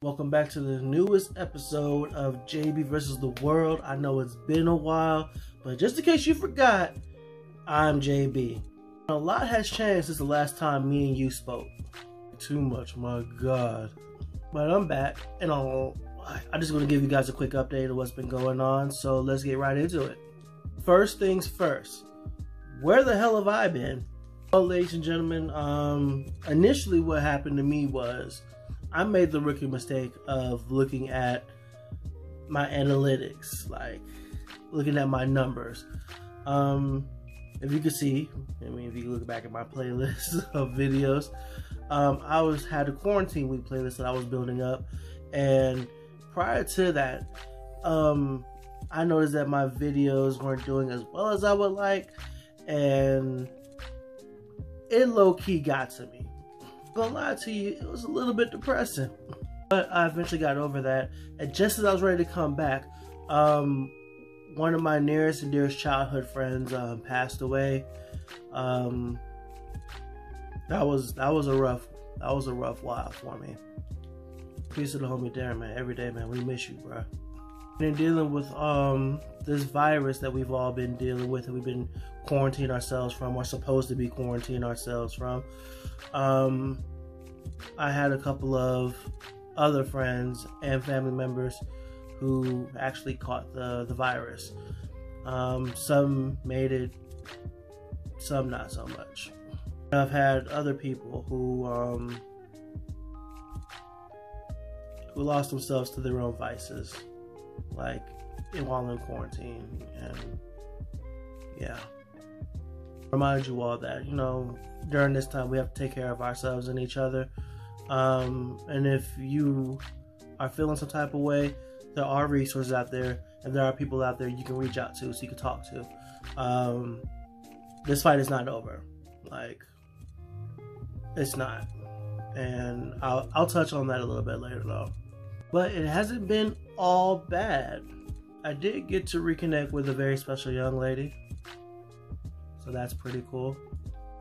Welcome back to the newest episode of JB versus the World. I know it's been a while, but just in case you forgot, I'm JB. A lot has changed since the last time me and you spoke. Too much, my God. But I'm back, and I'm just going to give you guys a quick update of what's been going on, so let's get right into it. First things first, where the hell have I been? Well, ladies and gentlemen, initially what happened to me was I made the rookie mistake of looking at my analytics, like looking at my numbers. If you can see, if you look back at my playlist of videos, I had a quarantine week playlist that I was building up, and prior to that, I noticed that my videos weren't doing as well as I would like, and it low-key got to me. Gonna lie to you, it was a little bit depressing, but I eventually got over that. And just as I was ready to come back, one of my nearest and dearest childhood friends passed away. That was a rough while for me. Peace to the homie Darren, man. Every day, man, we miss you, bro. Been dealing with this virus that we've all been dealing with, and we've been quarantining ourselves from, or supposed to be quarantining ourselves from. I had a couple of other friends and family members who actually caught the virus. Some made it, some not so much. I've had other people who lost themselves to their own vices, like while in quarantine, and yeah. Remind you all that, during this time we have to take care of ourselves and each other. And if you are feeling some type of way, there are resources out there, and there are people out there you can reach out to, so you can talk to. This fight is not over. Like, it's not. And I'll touch on that a little bit later though. But it hasn't been all bad. I did get to reconnect with a very special young lady, so that's pretty cool.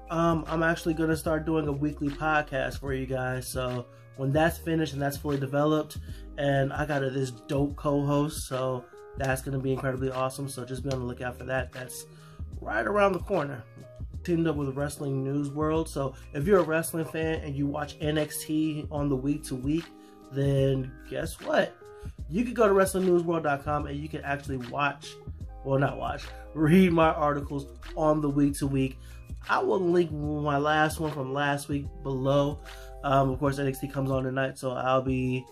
I'm actually going to start doing a weekly podcast for you guys, so when that's finished and that's fully developed, and I got this dope co-host, so that's going to be incredibly awesome, so just be on the lookout for that. That's right around the corner. Teamed up with Wrestling News World, so if you're a wrestling fan and you watch NXT on the week to week, then guess what? You can go to WrestlingNewsWorld.com and you can actually read my articles on the week to week. I will link my last one from last week below. Of course, NXT comes on tonight, so I'll be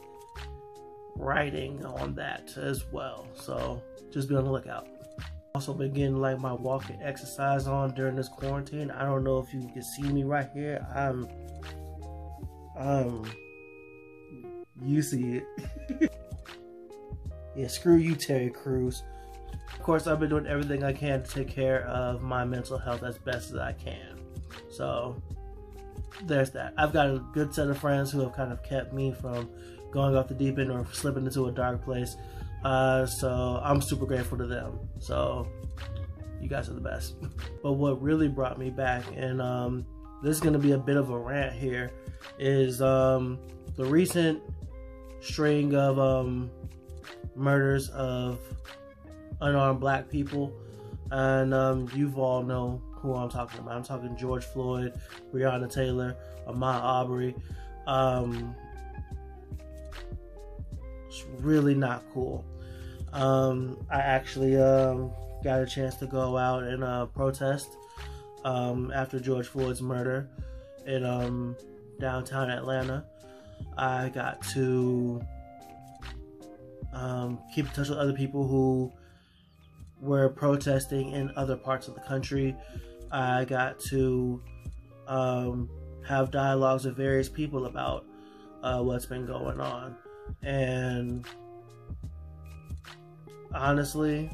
writing on that as well. So just be on the lookout. Also been getting like my walking exercise on during this quarantine. I don't know if you can see me right here. You see it. Yeah, screw you, Terry Crews. Of course, I've been doing everything I can to take care of my mental health as best as I can. So, there's that. I've got a good set of friends who have kind of kept me from going off the deep end or slipping into a dark place. So, I'm super grateful to them. So, you guys are the best. But what really brought me back, and this is going to be a bit of a rant here, is the recent string of murders of unarmed black people, and you all know who I'm talking about. I'm talking George Floyd, Breonna Taylor, Ahmaud Arbery. It's really not cool. I actually got a chance to go out and protest after George Floyd's murder in downtown Atlanta. I got to keep in touch with other people who were protesting in other parts of the country. I got to have dialogues with various people about what's been going on. And honestly,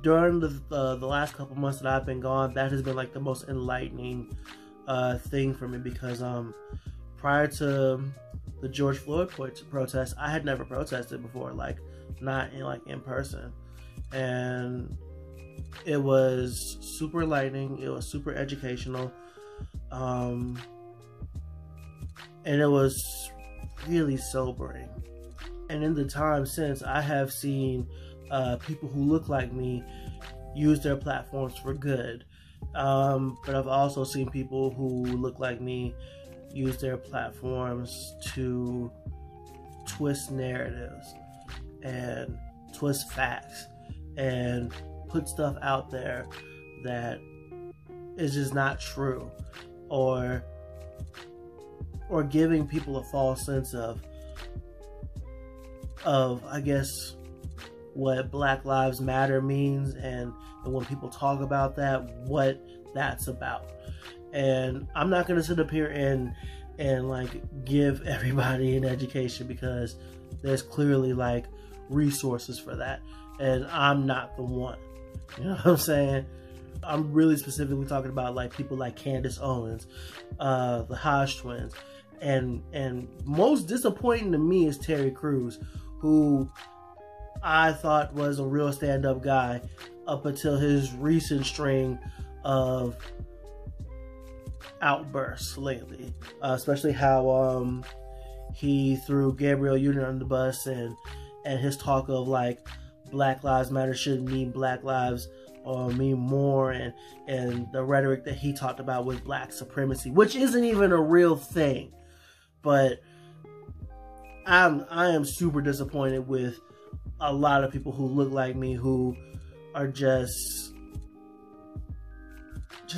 during the last couple months that I've been gone, that has been like the most enlightening thing for me, because prior to the George Floyd protest, I had never protested before, like not in person, and it was super enlightening. It was super educational, and it was really sobering. And in the time since, I have seen people who look like me use their platforms for good. But I've also seen people who look like me use their platforms to twist narratives and twist facts and put stuff out there that is just not true, or giving people a false sense of I guess what Black Lives Matter means, and when people talk about that, what that's about. And I'm not gonna sit up here and like give everybody an education, because there's clearly like resources for that, and I'm not the one. You know what I'm saying? I'm really specifically talking about like people like Candace Owens, the Hodge twins, and most disappointing to me is Terry Crews, who I thought was a real stand-up guy up until his recent string of outbursts lately, especially how he threw Gabrielle Union under the bus, and his talk of like Black Lives Matter shouldn't mean Black Lives or mean more, and the rhetoric that he talked about with black supremacy, which isn't even a real thing. But I am super disappointed with a lot of people who look like me, who are just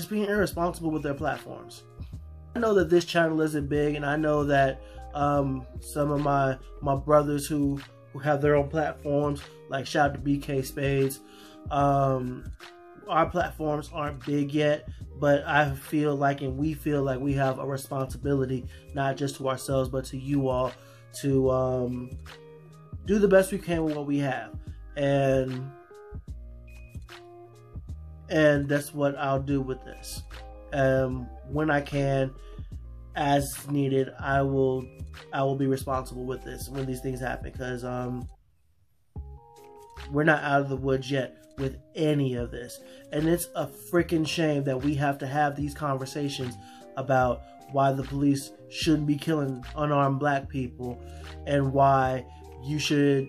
being irresponsible with their platforms. I know that this channel isn't big, and I know that some of my brothers who have their own platforms, like shout out to BK Spades, our platforms aren't big yet, but I feel like, and we feel like, we have a responsibility, not just to ourselves, but to you all, to do the best we can with what we have. And that's what I'll do with this. When I can, as needed, I will be responsible with this when these things happen, because we're not out of the woods yet with any of this. And it's a freaking shame that we have to have these conversations about why the police shouldn't be killing unarmed black people, and why you should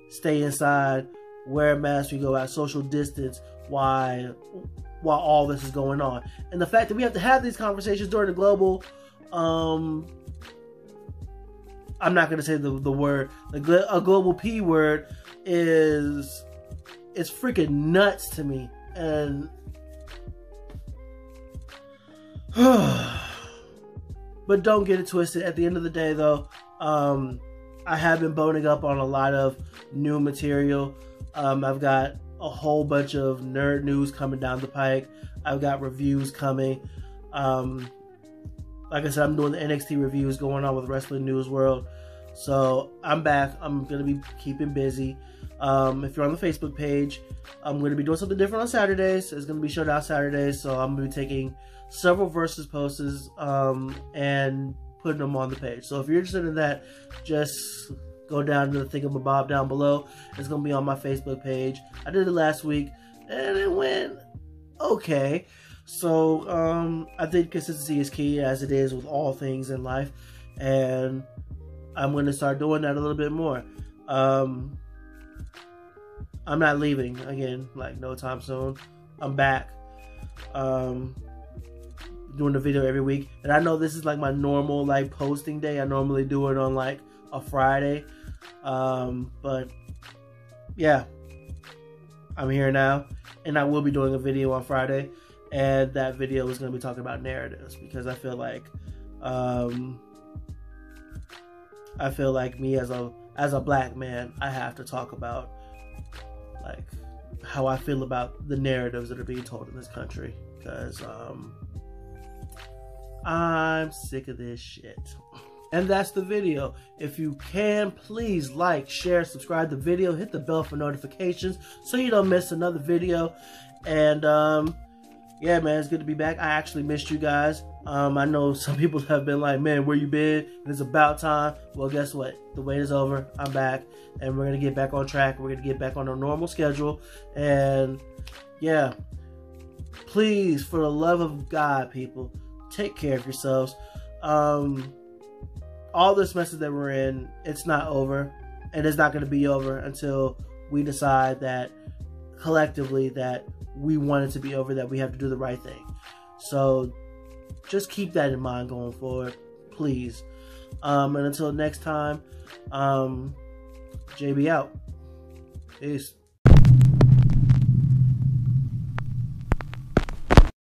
stay inside, wear a mask when you go out, social distance, while all this is going on. And the fact that we have to have these conversations during the global, I'm not going to say the word, a global P word, is freaking nuts to me. And but don't get it twisted. At the end of the day, though, I have been boning up on a lot of new material. I've got a whole bunch of nerd news coming down the pike. I've got reviews coming. Like I said, I'm doing the NXT reviews going on with Wrestling News World. So I'm back. I'm going to be keeping busy. If you're on the Facebook page, I'm going to be doing something different on Saturdays. It's going to be Showdown Saturdays. So I'm going to be taking several Versus posts and putting them on the page. So if you're interested in that, just go down to the thingamabob down below. It's going to be on my Facebook page. I did it last week, and it went okay. So I think consistency is key, as it is with all things in life. And I'm going to start doing that a little bit more. I'm not leaving again, like no time soon. I'm back. Doing the video every week. And I know this is like my normal like posting day. I normally do it on like a Friday. But yeah, I'm here now, and I will be doing a video on Friday, and that video is going to be talking about narratives, because I feel like me as a black man, I have to talk about like how I feel about the narratives that are being told in this country, because I'm sick of this shit. And that's the video. If you can, please like, share, subscribe to the video, hit the bell for notifications so you don't miss another video. And yeah, man, it's good to be back. I actually missed you guys. I know some people have been like, man, where you been? And it's about time. Well, guess what? The wait is over. I'm back, and we're gonna get back on track. We're gonna get back on our normal schedule. And yeah, please, for the love of God, people, take care of yourselves. all this mess that we're in, it's not over. And it's not going to be over until we decide that collectively that we want it to be over, that we have to do the right thing. So just keep that in mind going forward, please. And until next time, JB out. Peace.